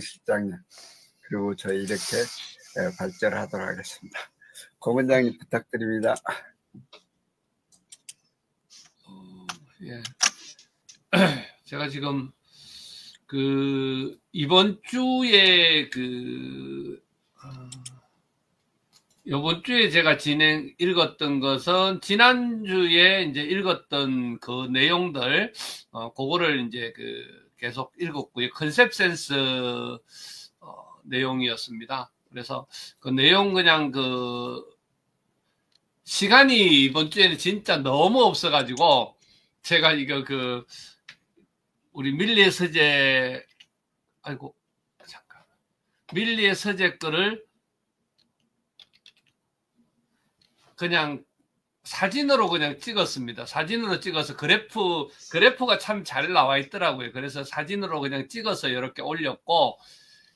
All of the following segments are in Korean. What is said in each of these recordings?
실장님, 그리고 저희 이렇게 발제를 하도록 하겠습니다. 고 원장님 부탁드립니다. 예. 제가 지금 이번 주에 이번 주에 제가 읽었던 것은 지난주에 이제 읽었던 그 내용들, 그거를 이제 계속 읽었고요. 컨셉 센스, 내용이었습니다. 그래서 그 내용 그냥 시간이 이번 주에는 진짜 너무 없어가지고, 제가 이거 우리 밀리의 서재, 밀리의 서재 거를 그냥 사진으로 그냥 찍었습니다. 사진으로 찍어서 그래프가 참 잘 나와 있더라고요. 그래서 사진으로 그냥 찍어서 이렇게 올렸고,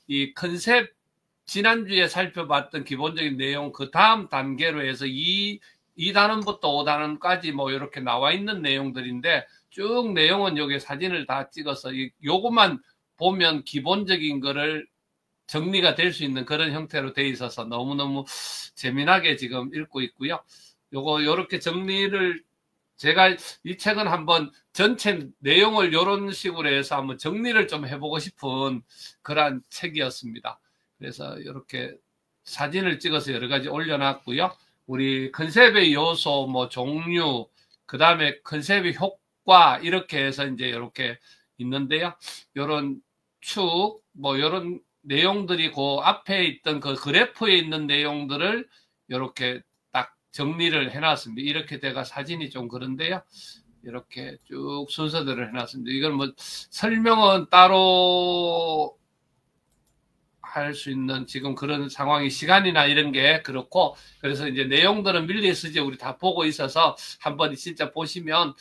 이 컨셉 지난주에 살펴봤던 기본적인 내용 그 다음 단계로 해서 2단원부터 5단원까지 뭐 이렇게 나와 있는 내용들인데, 쭉 내용은 여기 사진을 다 찍어서 요것만 보면 기본적인 거를 정리가 될 수 있는 그런 형태로 돼 있어서 너무너무 재미나게 지금 읽고 있고요. 요렇게 정리를, 제가 이 책은 한번 전체 내용을 이런 식으로 해서 한번 정리를 좀 해보고 싶은 그런 책이었습니다. 그래서 이렇게 사진을 찍어서 여러 가지 올려놨고요. 우리 컨셉의 요소, 뭐 종류, 그 다음에 컨셉의 효과, 이렇게 해서 이제 이렇게 있는데요. 요런 축, 뭐 요런 내용들이 그 앞에 있던 그 그래프에 있는 내용들을 이렇게 딱 정리를 해놨습니다. 이렇게 제가 사진이 좀 그런데요. 이렇게 쭉 순서대로 해놨습니다. 이건 뭐 설명은 따로 할 수 있는 지금 그런 상황이 시간이나 이런 게 그렇고, 그래서 이제 내용들은 밀리의 서재 우리 다 보고 있어서 한번 진짜 보시면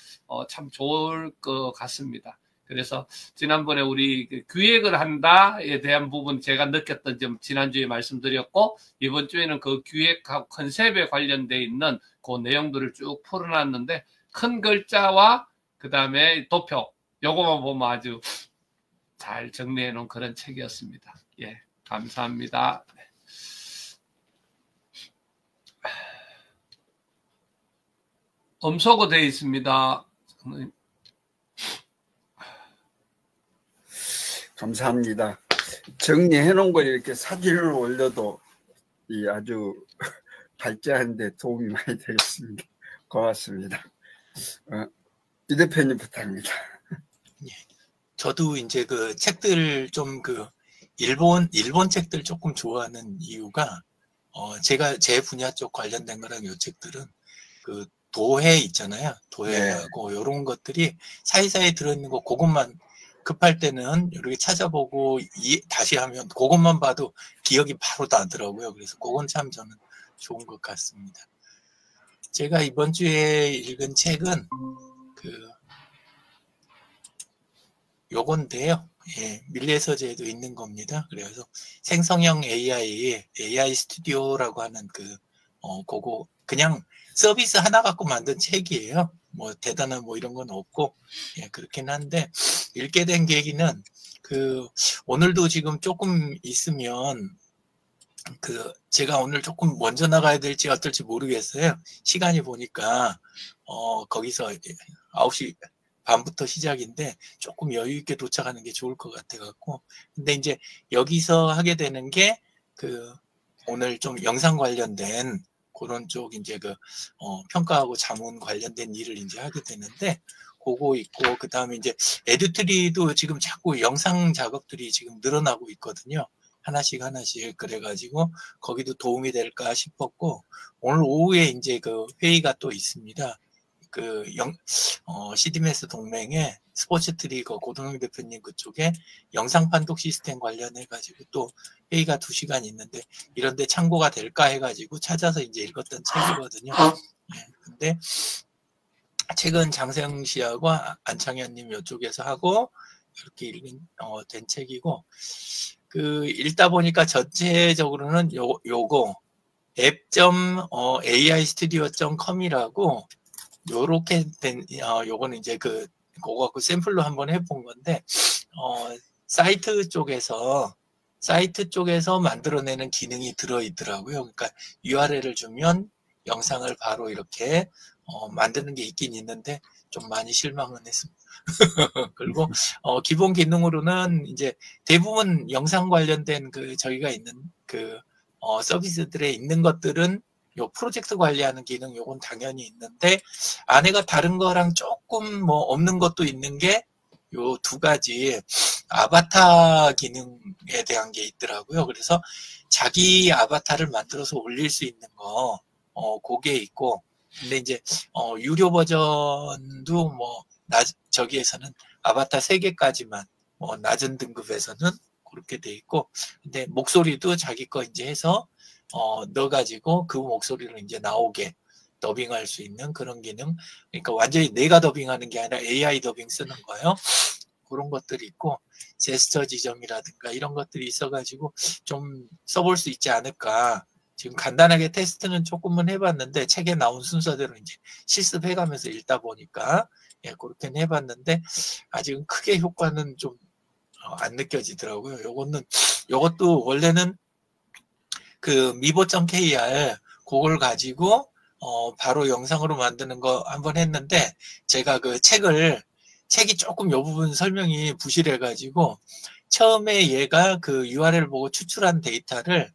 참 좋을 것 같습니다. 그래서 지난번에 우리 기획을 한다에 대한 부분 제가 느꼈던 점 지난주에 말씀드렸고, 이번 주에는 그 기획하고 컨셉에 관련돼 있는 그 내용들을 쭉 풀어놨는데, 큰 글자와 그 다음에 도표, 요거만 보면 아주 잘 정리해 놓은 그런 책이었습니다. 예, 감사합니다. 음소거 되어 있습니다. 감사합니다. 정리해 놓은 걸 이렇게 사진을 올려도 아주 발제하는 데 도움이 많이 되겠습니다. 고맙습니다. 이 대표님 부탁합니다. 예. 저도 이제 그 책들 좀 일본 책들 조금 좋아하는 이유가, 제가 제 분야 쪽 관련된 거랑 요 책들은 도해 있잖아요. 도해하고 요런 것들이 사이사이에 들어있는 거, 그것만 급할 때는 이렇게 찾아보고 다시 하면 그것만 봐도 기억이 바로 나더라고요. 그래서 그건 참 저는 좋은 것 같습니다. 제가 이번 주에 읽은 책은 요건데요. 예, 밀리의 서재에도 있는 겁니다. 그래서 생성형 AI 스튜디오라고 하는 그거 그냥 서비스 하나 갖고 만든 책이에요. 뭐 대단한 뭐 이런 건 없고, 예, 그렇긴 한데, 읽게 된 계기는 오늘도 지금 조금 있으면 제가 오늘 조금 먼저 나가야 될지 어떨지 모르겠어요. 시간이 보니까 거기서 9시 반부터 시작인데 조금 여유 있게 도착하는 게 좋을 것 같아 갖고, 근데 이제 여기서 하게 되는 게 오늘 좀 영상 관련된 그런 쪽 이제 평가하고 자문 관련된 일을 이제 하게 되는데, 그거 있고, 그 다음에 이제 에듀트리도 지금 자꾸 영상 작업들이 지금 늘어나고 있거든요. 하나씩 그래가지고 거기도 도움이 될까 싶었고, 오늘 오후에 이제 회의가 또 있습니다. CDMS 동맹의 스포츠 트리거 고동영 대표님 그쪽에 영상 판독 시스템 관련해가지고 또 회의가 2시간 있는데, 이런데 참고가 될까 해가지고 찾아서 이제 읽었던 책이거든요. 네, 근데 책은 장세영 씨하고 안창현님 이쪽에서 하고 이렇게 된 책이고, 읽다 보니까 전체적으로는 요거 app.aistudio.com이라고 요렇게 된, 요거는 이제 그거 갖고 샘플로 한번 해본 건데, 사이트 쪽에서 사이트 쪽에서 만들어내는 기능이 들어있더라고요. 그러니까 URL을 주면 영상을 바로 이렇게 만드는 게 있긴 있는데 좀 많이 실망은 했습니다. 그리고 기본 기능으로는 이제 대부분 영상 관련된 그 저희가 있는 그 서비스들에 있는 것들은 요 프로젝트 관리하는 기능 요건 당연히 있는데 안에가 다른 거랑 조금 뭐 없는 것도 있는 게 요 두 가지 아바타 기능에 대한 게 있더라고요. 그래서 자기 아바타를 만들어서 올릴 수 있는 거 그게 있고 근데 이제 유료 버전도 뭐 저기에서는 아바타 3개까지만 뭐 낮은 등급에서는 그렇게 돼 있고 근데 목소리도 자기 거 이제 해서 넣어가지고 그 목소리를 이제 나오게 더빙할 수 있는 그런 기능. 그러니까 완전히 내가 더빙하는 게 아니라 AI 더빙 쓰는 거예요. 그런 것들이 있고 제스처 지정이라든가 이런 것들이 있어가지고 좀 써볼 수 있지 않을까. 지금 간단하게 테스트는 조금은 해봤는데 책에 나온 순서대로 이제 실습해가면서 읽다 보니까 예, 그렇게는 해봤는데 아직은 크게 효과는 좀 안 느껴지더라고요. 요것도 원래는 그 미보.kr 그걸 가지고 바로 영상으로 만드는 거 한번 했는데 제가 그 책이 조금 요 부분 설명이 부실해가지고 처음에 얘가 그 URL 보고 추출한 데이터를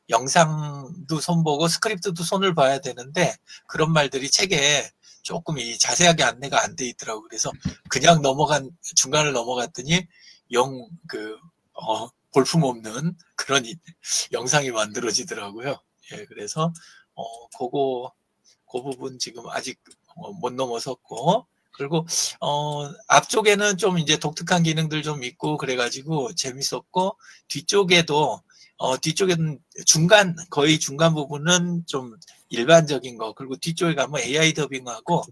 영상도 손보고 스크립트도 손을 봐야 되는데 그런 말들이 책에 조금 이 자세하게 안내가 안 돼 있더라고요. 그래서 그냥 중간을 넘어갔더니 볼품없는 그런 영상이 만들어지더라고요. 예, 그래서 그 부분 지금 아직 못 넘어섰고 그리고 앞쪽에는 좀 이제 독특한 기능들 좀 있고 그래가지고 재밌었고 뒤쪽에는 거의 중간 부분은 좀 일반적인 거 그리고 뒤쪽에 가면 AI 더빙하고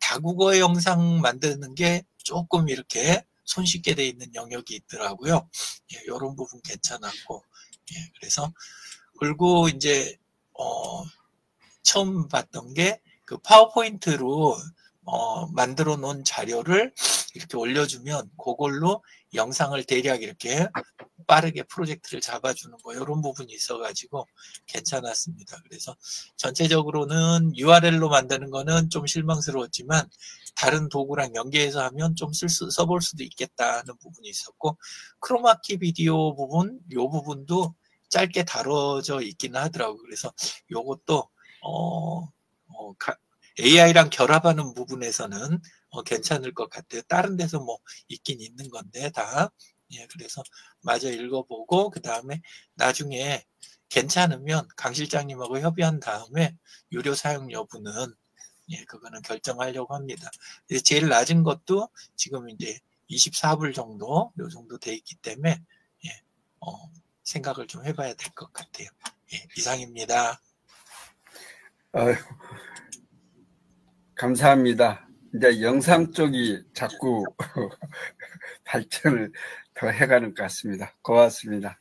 다국어 영상 만드는 게 조금 이렇게 손쉽게 돼 있는 영역이 있더라고요. 예, 이런 부분 괜찮았고 예, 그래서 그리고 이제 처음 봤던 게 그 파워포인트로 만들어 놓은 자료를 이렇게 올려주면 그걸로 영상을 대략 이렇게 빠르게 프로젝트를 잡아주는 거 이런 부분이 있어가지고 괜찮았습니다. 그래서 전체적으로는 URL로 만드는 거는 좀 실망스러웠지만 다른 도구랑 연계해서 하면 좀 써볼 수도 있겠다는 부분이 있었고 크로마키 비디오 부분 요 부분도 짧게 다뤄져 있기는 하더라고요. 그래서 요것도 AI랑 결합하는 부분에서는 괜찮을 것 같아요. 다른 데서 뭐 있긴 있는 건데 다. 예, 그래서 마저 읽어보고 그 다음에 나중에 괜찮으면 강 실장님하고 협의한 다음에 유료 사용 여부는 예, 그거는 결정하려고 합니다. 제일 낮은 것도 지금 이제 24불 정도 요 정도 돼 있기 때문에 예, 생각을 좀 해봐야 될 것 같아요. 예, 이상입니다. 감사합니다. 이제 영상 쪽이 자꾸 발전을 더 해가는 것 같습니다. 고맙습니다.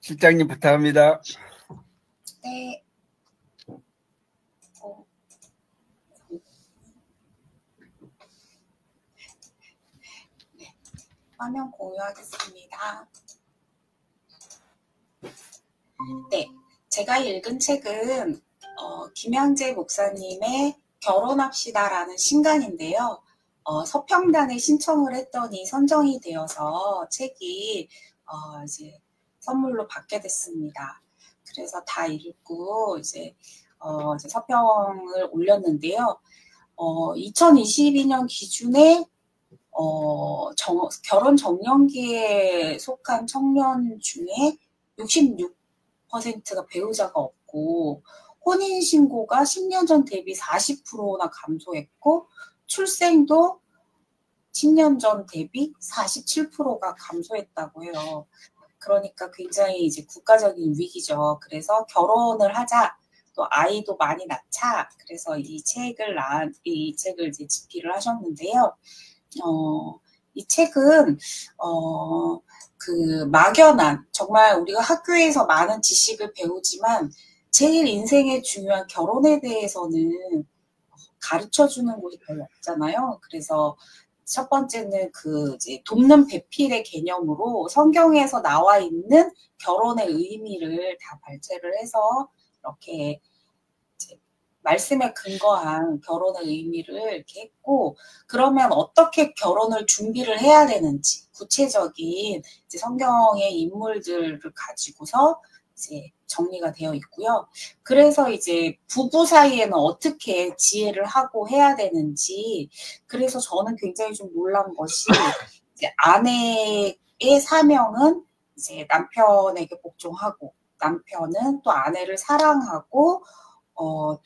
실장님 부탁합니다. 네. 화면 공유하겠습니다. 네, 제가 읽은 책은 김양재 목사님의 결혼합시다라는 신간인데요. 서평단에 신청을 했더니 선정이 되어서 책이 이제 선물로 받게 됐습니다. 그래서 다 읽고 이제 서평을 올렸는데요. 2022년 기준에 결혼 정년기에 속한 청년 중에 66%가 배우자가 없고 혼인신고가 10년 전 대비 40%나 감소했고 출생도 10년 전 대비 47%가 감소했다고 해요. 그러니까 굉장히 이제 국가적인 위기죠. 그래서 결혼을 하자, 또 아이도 많이 낳자. 그래서 이 책을 이제 집필을 하셨는데요. 이 책은 그 막연한 정말 우리가 학교에서 많은 지식을 배우지만 제일 인생에 중요한 결혼에 대해서는 가르쳐주는 곳이 별로 없잖아요. 그래서 첫 번째는 그 이제 돕는 배필의 개념으로 성경에서 나와 있는 결혼의 의미를 다 발췌를 해서 이렇게 이제 말씀에 근거한 결혼의 의미를 이렇게 했고, 그러면 어떻게 결혼을 준비를 해야 되는지 구체적인 이제 성경의 인물들을 가지고서 이제 정리가 되어 있고요. 그래서 이제 부부 사이에는 어떻게 지혜를 하고 해야 되는지, 그래서 저는 굉장히 좀 놀란 것이 이제 아내의 사명은 이제 남편에게 복종하고, 남편은 또 아내를 사랑하고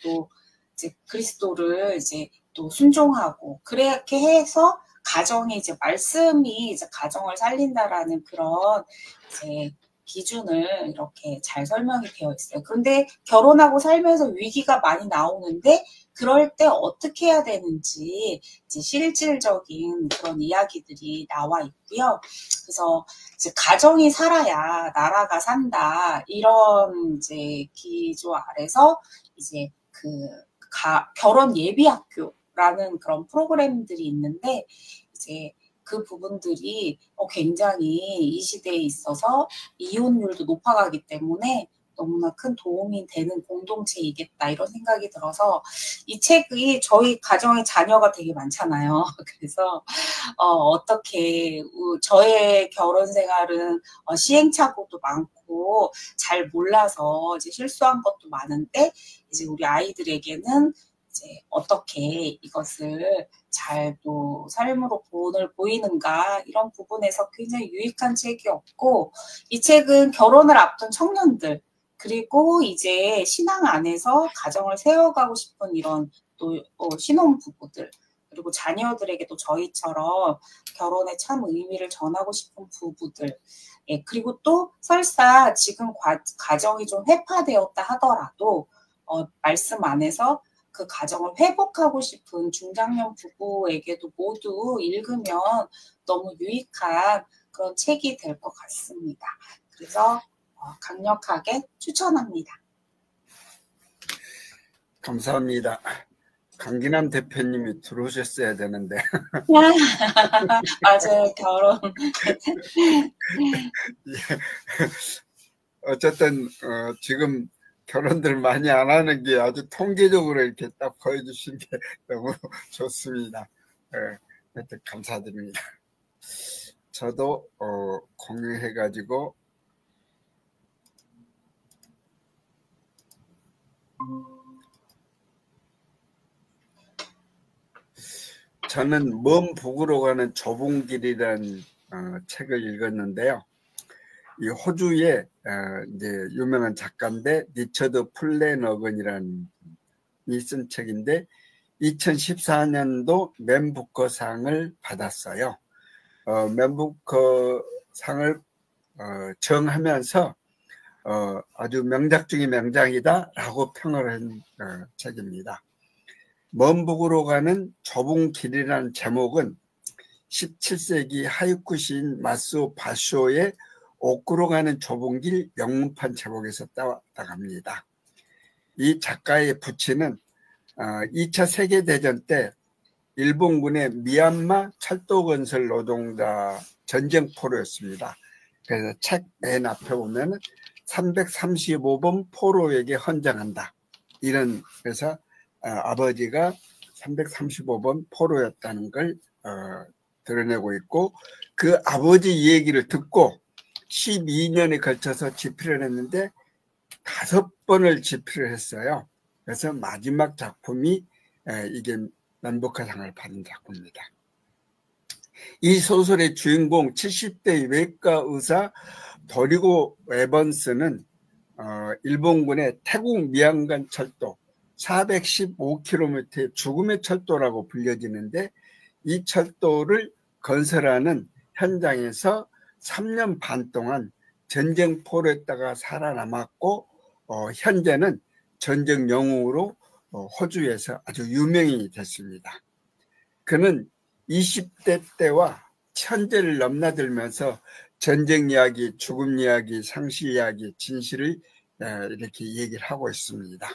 또 이제 그리스도를 이제 또 순종하고, 그렇게 해서 가정이 이제 말씀이 이제 가정을 살린다라는 그런 이제 기준을 이렇게 잘 설명이 되어 있어요. 그런데 결혼하고 살면서 위기가 많이 나오는데 그럴 때 어떻게 해야 되는지 이제 실질적인 그런 이야기들이 나와 있고요. 그래서 이제 가정이 살아야 나라가 산다, 이런 이제 기조 아래서 이제 그 결혼 예비 학교라는 그런 프로그램들이 있는데, 이제 그 부분들이 굉장히 이 시대에 있어서 이혼율도 높아가기 때문에 너무나 큰 도움이 되는 공동체이겠다, 이런 생각이 들어서 이 책이, 저희 가정에 자녀가 되게 많잖아요. 그래서 어떻게 저의 결혼 생활은 시행착오도 많고 잘 몰라서 이제 실수한 것도 많은데, 이제 우리 아이들에게는 이제 어떻게 이것을 잘 또 삶으로 본을 보이는가, 이런 부분에서 굉장히 유익한 책이었고, 이 책은 결혼을 앞둔 청년들, 그리고 이제 신앙 안에서 가정을 세워가고 싶은 이런 또 신혼부부들, 그리고 자녀들에게도 저희처럼 결혼의 참 의미를 전하고 싶은 부부들, 예, 그리고 또 설사 지금 가정이 좀 회파되었다 하더라도 말씀 안에서 그 가정을 회복하고 싶은 중장년 부부에게도 모두 읽으면 너무 유익한 그런 책이 될 것 같습니다. 그래서 강력하게 추천합니다. 감사합니다. 강기남 대표님이 들어오셨어야 되는데. 맞아요, 결혼. 어쨌든 지금 결혼들 많이 안 하는 게 아주 통계적으로 이렇게 딱 보여주신 게 너무 좋습니다. 하여튼 감사드립니다. 저도 공유해가지고 저는 먼 북으로 가는 좁은 길이라는 책을 읽었는데요. 이 호주의 이제 유명한 작가인데 리처드 플래너건이라는 이 쓴 책인데 2014년도 맨 부커상을 받았어요. 맨 부커상을 정하면서 아주 명작 중의 명작이다라고 평을 한 책입니다. 먼 북으로 가는 좁은 길이라는 제목은 17세기 하이쿠 시인 마스오 바쇼의 옥구로 가는 좁은 길 영문판 제목에서 따갑니다. 이 작가의 부친은 2차 세계대전 때 일본군의 미얀마 철도 건설 노동자 전쟁포로였습니다. 그래서 책 맨 앞에 보면 335번 포로에게 헌정한다, 이런, 그래서 아버지가 335번 포로였다는 걸 드러내고 있고, 그 아버지 얘기를 듣고 12년에 걸쳐서 집필을 했는데 5번을 집필을 했어요. 그래서 마지막 작품이 이게 맨부커상을 받은 작품입니다. 이 소설의 주인공 70대 외과 의사 도리고 에번스는 일본군의 태국 미얀간 철도 415km의 죽음의 철도라고 불려지는데, 이 철도를 건설하는 현장에서 3년 반 동안 전쟁포로했다가 살아남았고, 현재는 전쟁 영웅으로 호주에서 아주 유명이 됐습니다. 그는 20대 때와 현재를 넘나들면서 전쟁 이야기, 죽음 이야기, 상실 이야기, 진실을 이렇게 얘기를 하고 있습니다.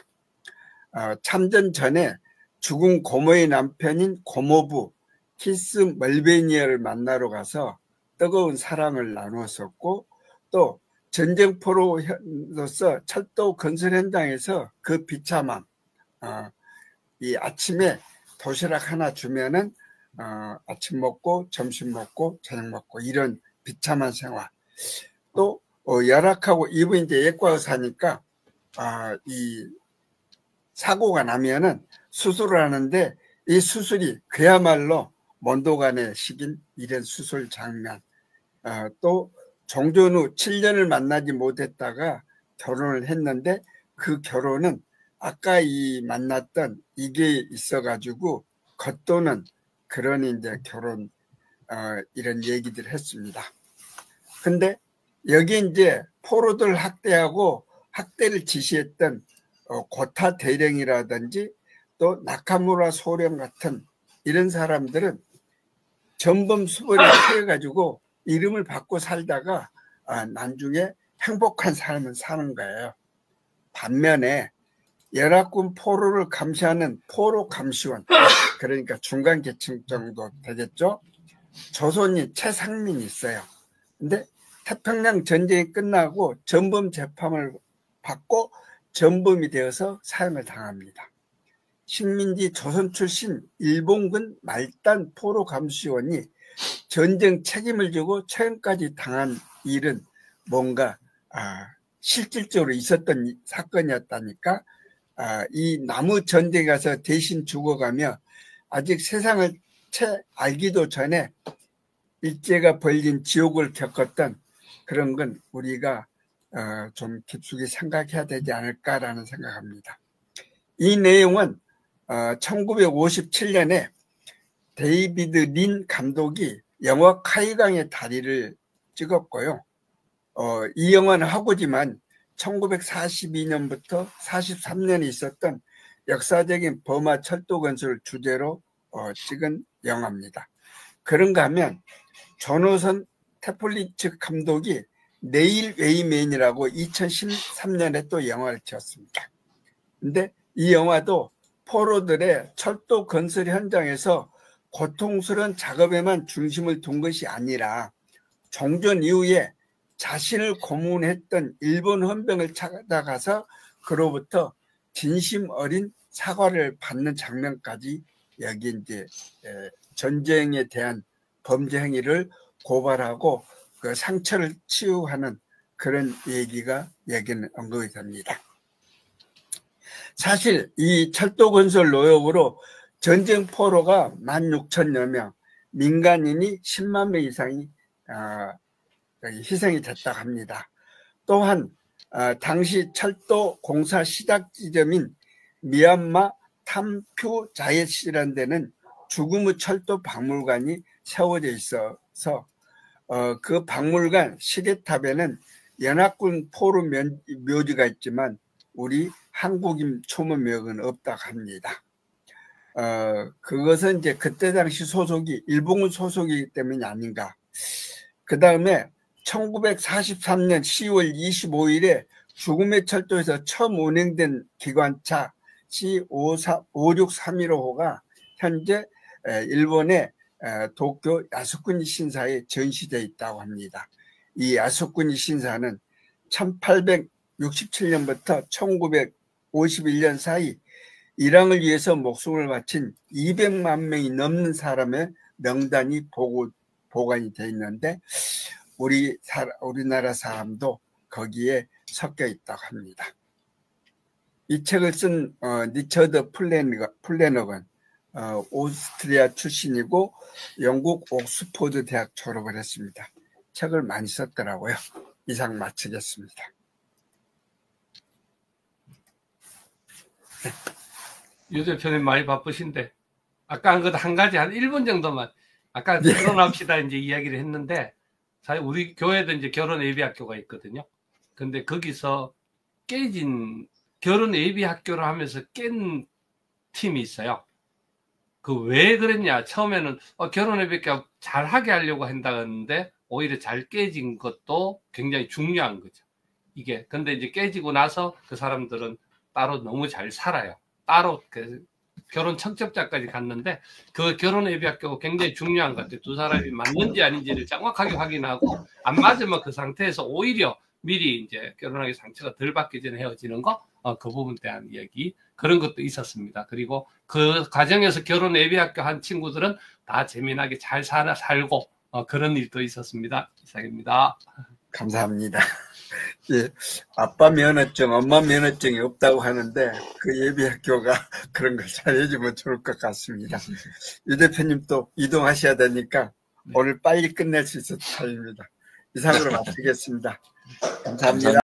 참전 전에 죽은 고모의 남편인 고모부 키스 멀베니아를 만나러 가서 뜨거운 사랑을 나누었었고, 또 전쟁포로로서 철도 건설 현장에서 그 비참함, 이 아침에 도시락 하나 주면은 아침 먹고 점심 먹고 저녁 먹고 이런 비참한 생활. 또 열악하고 이분 이제 예과 의사니까 이 사고가 나면은 수술을 하는데 이 수술이 그야말로 mon도간의 식인 이런 수술 장면. 또 종전 후 7년을 만나지 못했다가 결혼을 했는데 그 결혼은 아까 이 만났던 이게 있어가지고 겉도는 그런 이제 결혼 이런 얘기들을 했습니다. 근데 여기 이제 포로들 학대하고 학대를 지시했던 고타 대령이라든지 또 나카무라 소령 같은 이런 사람들은 전범 수벌에 취해가지고 이름을 받고 살다가 나중에 행복한 삶을 사는 거예요. 반면에 연합군 포로를 감시하는 포로 감시원, 그러니까 중간 계층 정도 되겠죠. 조선이 최상민이 있어요. 근데 태평양 전쟁이 끝나고 전범 재판을 받고 전범이 되어서 사형을 당합니다. 식민지 조선 출신 일본군 말단 포로 감시원이 전쟁 책임을 지고 처형까지 당한 일은 뭔가 실질적으로 있었던 사건이었다니까. 이 남우 전쟁에 가서 대신 죽어가며 아직 세상을 채 알기도 전에 일제가 벌린 지옥을 겪었던 그런 건 우리가 좀 깊숙이 생각해야 되지 않을까라는 생각합니다. 이 내용은 1957년에 데이비드 린 감독이 영화 카이강의 다리를 찍었고요. 이 영화는 하고지만 1942년부터 43년에 있었던 역사적인 버마 철도 건설을 주제로 찍은 영화입니다. 그런가 하면 존호선 테플리츠 감독이 네일 웨이맨이라고 2013년에 또 영화를 찍었습니다. 근데 이 영화도 포로들의 철도 건설 현장에서 고통스러운 작업에만 중심을 둔 것이 아니라 종전 이후에 자신을 고문했던 일본 헌병을 찾아가서 그로부터 진심 어린 사과를 받는 장면까지 여기 이제 전쟁에 대한 범죄 행위를 고발하고 그 상처를 치유하는 그런 얘기가 여기는 언급이 됩니다. 사실 이 철도 건설 노역으로 전쟁 포로가 16,000여 명, 민간인이 10만 명 이상이 희생이 됐다고 합니다. 또한 당시 철도 공사 시작 지점인 미얀마 탐퓨자엣이라는 데는 죽음의 철도 박물관이 세워져 있어서 그 박물관 시계탑에는 연합군 포로 묘지가 있지만 우리 한국인 초모묘역은 없다고 합니다. 그것은 이제 그때 당시 소속이 일본군 소속이기 때문이 아닌가. 그 다음에 1943년 10월 25일에 죽음의 철도에서 처음 운행된 기관차 C56315호가 현재 일본의 도쿄 야스쿠니 신사에 전시되어 있다고 합니다. 이 야스쿠니 신사는 1867년부터 1951년 사이 일왕을 위해서 목숨을 바친 200만 명이 넘는 사람의 명단이 보관이 되어 있는데 우리나라 사람도 거기에 섞여 있다고 합니다. 이 책을 쓴 리처드 플래너건 오스트리아 출신이고 영국 옥스포드 대학 졸업을 했습니다. 책을 많이 썼더라고요. 이상 마치겠습니다. 유 대표님 많이 바쁘신데 아까 한 가지 한 1분 정도만 아까 결혼합시다 이제 이야기를 했는데 사실 우리 교회도 이제 결혼 예비학교가 있거든요. 근데 거기서 깨진 결혼 예비학교를 하면서 깬 팀이 있어요. 그 왜 그랬냐? 처음에는 결혼 예비학교 잘하게 하려고 한다는데 오히려 잘 깨진 것도 굉장히 중요한 거죠. 이게 근데 이제 깨지고 나서 그 사람들은 따로 너무 잘 살아요. 따로 결혼 청첩장까지 갔는데 그 결혼 예비학교가 굉장히 중요한 것 같아요. 두 사람이 맞는지 아닌지를 정확하게 확인하고 안 맞으면 그 상태에서 오히려 미리 이제 결혼하기 상처가 덜 받기 전에 헤어지는 거, 그 부분에 대한 이야기 그런 것도 있었습니다. 그리고 그 과정에서 결혼 예비학교 한 친구들은 다 재미나게 잘 살고 그런 일도 있었습니다. 이상입니다. 감사합니다. 예, 아빠 면허증, 엄마 면허증이 없다고 하는데 그 예비학교가 그런 걸 잘해주면 좋을 것 같습니다. 유 대표님 또 이동하셔야 되니까 오늘 빨리 끝낼 수 있어서 다행입니다. 이상으로 마치겠습니다. 감사합니다.